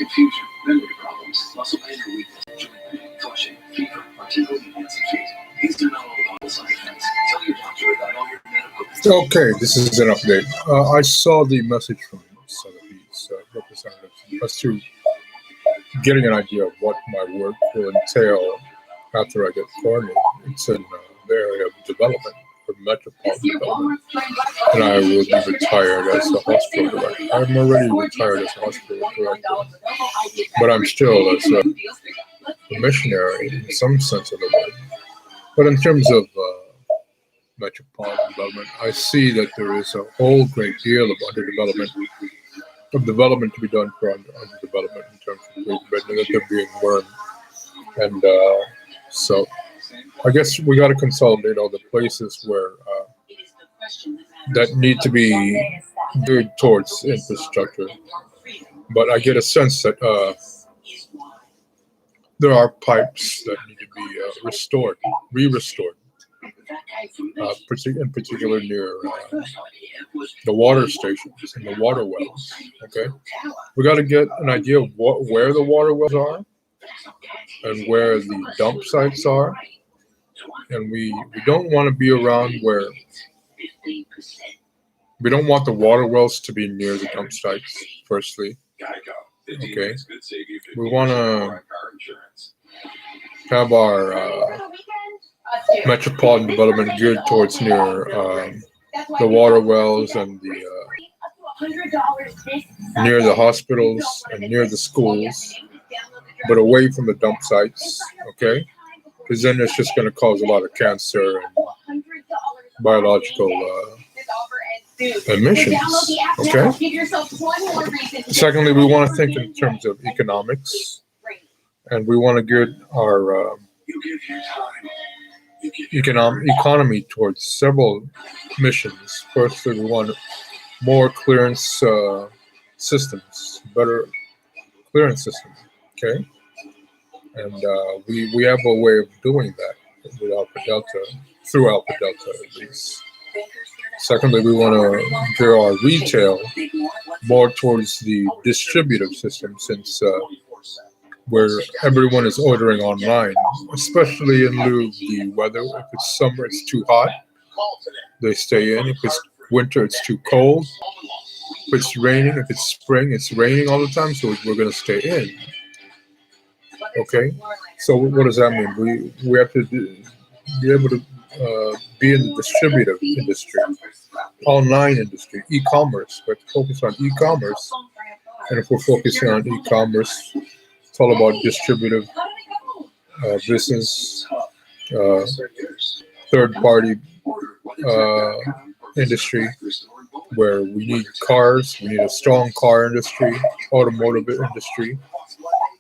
confusion, memory problems, muscle pain or weakness, joint pain, flushing, fever, or tingling in hands and feet. These are not all the vital side effects. Tell your doctor about all your medical. Okay, this is an update. I saw the message from some of these representatives as to getting an idea of what my work will entail after I get coronated. It's in the area of development, for metropolitan development, and I will be retired as a hospital director. I'm already retired as a hospital director, but I'm still as a missionary in some sense of the word. But in terms of metropolitan development, I see that there is a whole great deal of development to be done for underdevelopment in terms of Great Britain, that they're being learned. And so I guess we got to consolidate all the places where that need to be geared towards infrastructure. But I get a sense that there are pipes that need to be re-restored, in particular near the water stations and the water wells. Okay, we got to get an idea of where the water wells are and where the dump sites are, and we don't want to be around where we don't want the water wells to be near the dump sites. Firstly, okay, we want to have our metropolitan development geared towards near the water wells and the near the hospitals and near the schools, but away from the dump sites, okay? Because then it's just going to cause a lot of cancer and biological emissions, okay? Secondly, we want to think in terms of economics, and we want to gear our economy towards several missions. Firstly, we want more clearance systems, better clearance systems, okay? And we have a way of doing that with Alpha Delta, through Alpha Delta at least. Secondly, we want to gear our retail more towards the distributive system, since where everyone is ordering online, especially in lieu of the weather. If it's summer, it's too hot, they stay in. If it's winter, it's too cold. If it's raining, if it's spring, it's raining all the time, so we're going to stay in. Okay, so what does that mean? We have to be able to be in the distributive industry, online industry, e-commerce. We have to focus on e-commerce, and if we're focusing on e-commerce, it's all about distributive business, third-party industry, where we need cars, we need a strong car industry, automotive industry,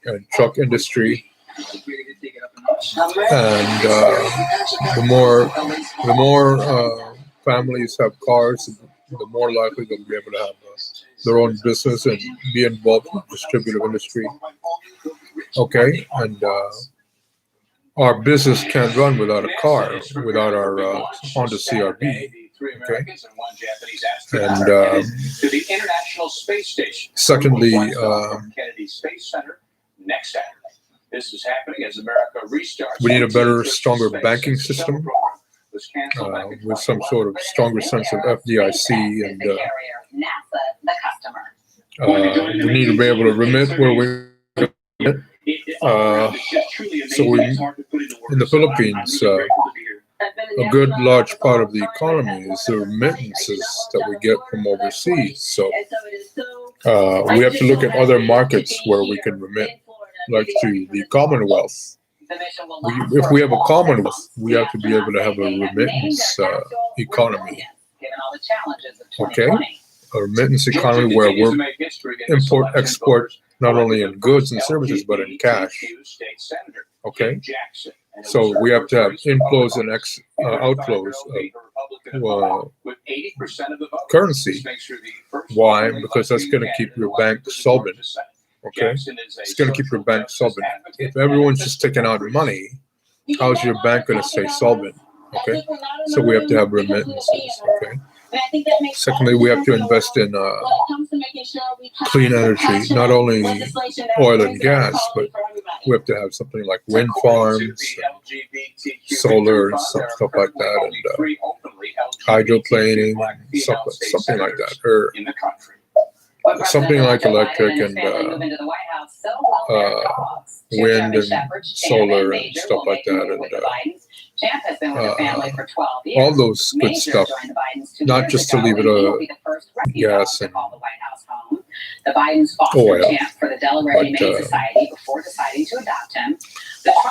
and truck industry. And the more families have cars, the more likely they'll be able to have their own business and be involved in the distributive industry. Okay, and our business can't run without a car, without our Honda CRV. Okay, and secondly, this is happening as America restarts. We need a better, stronger banking system with some sort of stronger sense of FDIC, and we need to be able to remit where we remit. So in the Philippines, a good large part of the economy is the remittances that we get from overseas. So we have to look at other markets where we can remit, like to the Commonwealth. If we have a Commonwealth, we have to be able to have a remittance economy. Okay? A remittance economy where we're import, export, not only in goods and services, but in cash. Okay? So we have to have inflows and outflows of currency. Why? Because that's going to keep your bank solvent. Okay, it's going to keep your bank solvent. If everyone's just taking out money, how's your bank going to stay solvent? Okay, so we have to have remittances. Okay. Secondly, we have to invest in clean energy, not only oil and gas, but we have to have something like wind farms, solar, and stuff like that, and hydroplaning, something like that, or something like electric and wind and solar and stuff like that, and all those good stuff. Not just to leave it gas and oil, but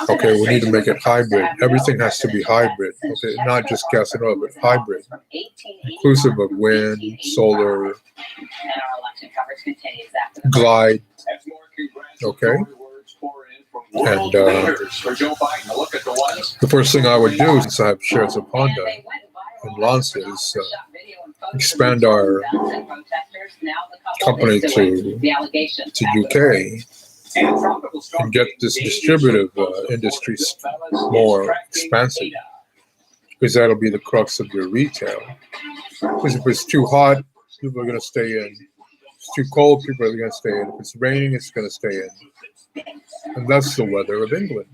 okay, we need to make it hybrid. Everything has to be hybrid. Okay, not just gas and oil, but hybrid, inclusive of wind, solar, glide. Okay. And the first thing I would do, since I have shares of Honda and Lanza, is expand our company to UK and get this distributive industry more expansive, because that'll be the crux of your retail. Because if it's too hot, people are going to stay in. If it's too cold, people are going to stay in. If it's raining, it's going to stay in. And that's the weather of England.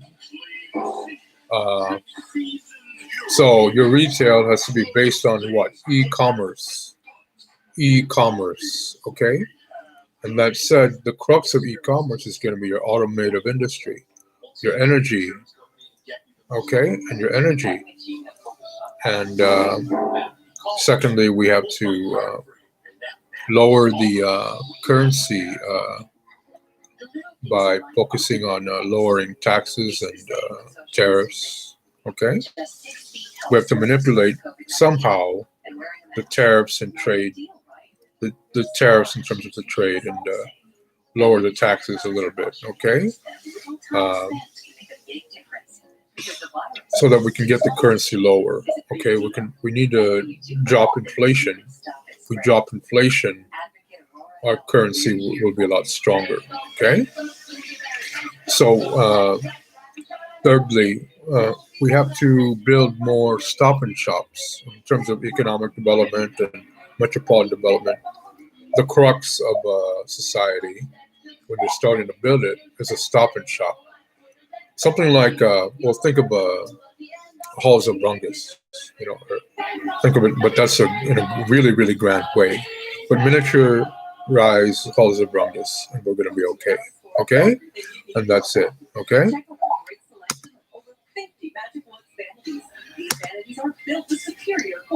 So your retail has to be based on what? E-commerce. E-commerce, okay? And that said, the crux of e-commerce is going to be your automotive industry, your energy, okay? And your energy. And secondly, we have to lower the currency by focusing on lowering taxes and tariffs, okay? We have to manipulate somehow the tariffs and trade, the tariffs in terms of the trade, and lower the taxes a little bit, okay? So that we can get the currency lower, okay? We need to drop inflation. If we drop inflation, our currency will be a lot stronger, okay? So, thirdly, we have to build more stop and shops in terms of economic development and metropolitan development. The crux of society, when you're starting to build it, is a stop and shop. Something like, well, think of halls of Rungus, you know, think of it, but that's in a really, really grand way. But miniaturized halls of Rungus, and we're going to be okay. Okay? And that's it. Okay?